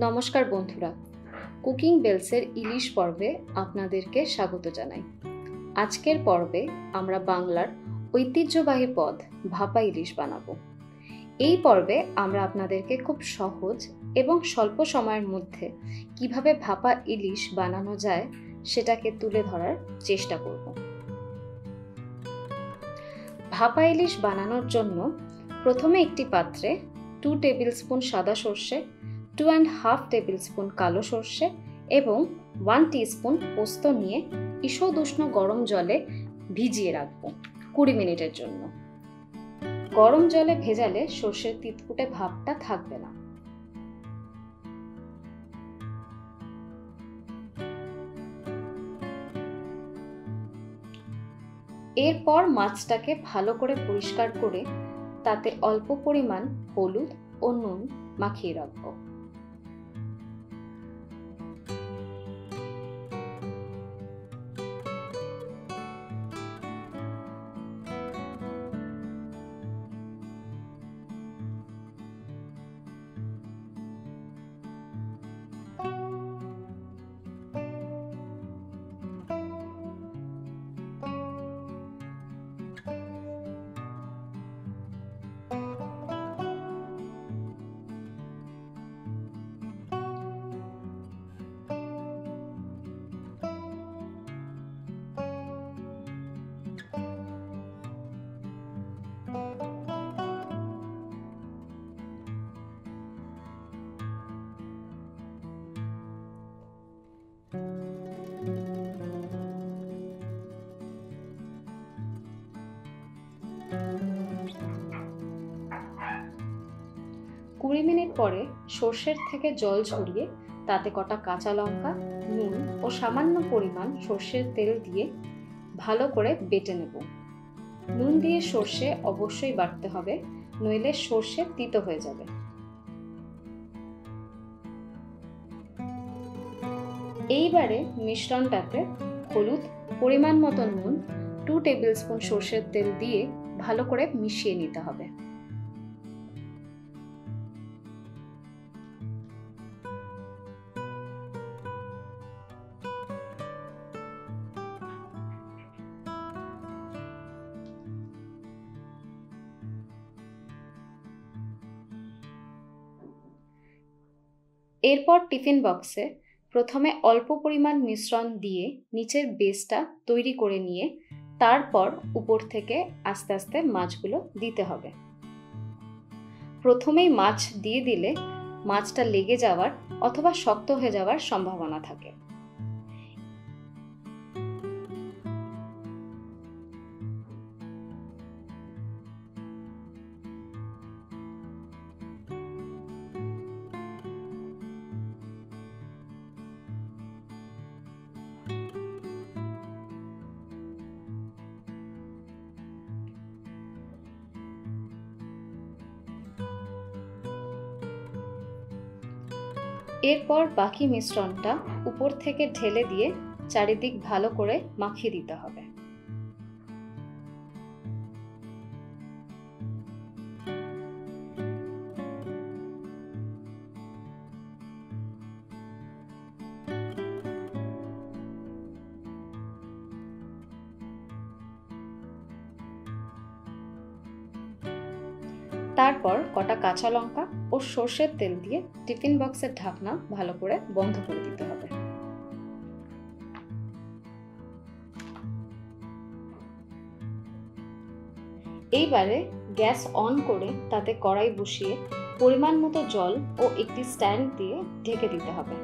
নমস্কার বন্ধুরা, কুকিং বেলসের ইলিশ পর্বে আপনাদেরকে স্বাগত জানাই। আজকের পর্বে আমরা বাংলার ঐতিহ্যবাহী পদ ভাপা ইলিশ বানাবো। এই পর্বে আমরা আপনাদেরকে খুব সহজ এবং স্বল্প সময়ের মধ্যে কিভাবে ভাপা ইলিশ বানানো যায় সেটাকে তুলে ধরার চেষ্টা করব। ভাপা ইলিশ বানানোর জন্য প্রথমে একটি পাত্রে 2 টেবিল স্পুন সাদা সর্ষে, 2.5 টেবিল স্পুন কালো সর্ষে এবং 1 টিস্পুন পোস্ত নিয়ে ঈষৎ উষ্ণ গরম জলে ভিজিয়ে রাখবো 20 মিনিটের জন্য। গরম জলে ভেজালে সর্ষের তিতকুটে ভাবটা থাকবে না। এরপর মাছটাকে ভালো করে পরিষ্কার করে তাতে অল্প পরিমাণ হলুদ ও নুন মাখিয়ে রাখবো। কুড়ি মিনিট পরে সর্ষের থেকে জল ঝরিয়ে তাতে কটা কাঁচা লঙ্কা, নুন ও সামান্য পরিমাণ সর্ষের তেল দিয়ে ভালো করে বেটে নেব। নুন দিয়ে সর্ষে অবশ্যই বাটতে হবে, নইলে সর্ষে তিতো হয়ে যাবে। এইবারে মিশ্রণটাতে হলুদ, পরিমাণ মতো নুন, 2 টেবিল স্পুন সর্ষের তেল দিয়ে ভালো করে মিশিয়ে নিতে হবে। এরপর টিফিন বক্সে প্রথমে অল্প পরিমাণ মিশ্রণ দিয়ে নিচের বেসটা তৈরি করে নিয়ে তারপর উপর থেকে আস্তে আস্তে মাছগুলো দিতে হবে। প্রথমেই মাছ দিয়ে দিলে মাছটা লেগে যাওয়ার অথবা শক্ত হয়ে যাওয়ার সম্ভাবনা থাকে। এরপর বাকি মিশ্রণটা উপর থেকে ঢেলে দিয়ে চারিদিক ভালো করে মাখিয়ে দিতে হবে। তারপর কটা কাঁচা লঙ্কা ও সর্ষের তেল দিয়ে টিফিন বক্সের ঢাকনা ভালো করে বন্ধ করে দিতে হবে। এইবারে গ্যাস অন করে তাতে কড়াই বসিয়ে পরিমাণ মতো জল ও একটি স্ট্যান্ড দিয়ে ঢেকে দিতে হবে।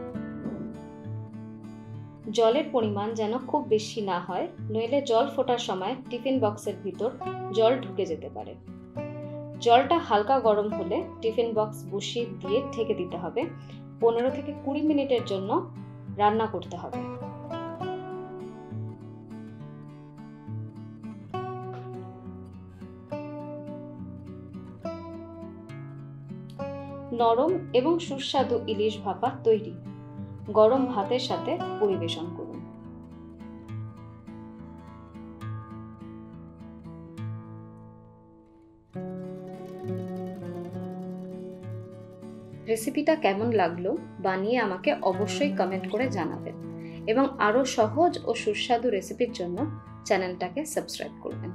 জলের পরিমাণ যেন খুব বেশি না হয়, নইলে জল ফোটার সময় টিফিন বক্সের ভিতর জল ঢুকে যেতে পারে। জলটা হালকা গরম হলে টিফিন বক্স বসিয়ে দিয়ে ঢেকে দিতে হবে। 15 থেকে 20 মিনিটের জন্য রান্না করতে হবে। নরম এবং সুস্বাদু ইলিশ ভাপা তৈরি। গরম ভাতের সাথে পরিবেশন করুন। রেসিপিটা কেমন লাগলো বানিয়ে আমাকে অবশ্যই কমেন্ট করে জানাবেন এবং আরও সহজ ও সুস্বাদু রেসিপির জন্য চ্যানেলটাকে সাবস্ক্রাইব করবেন।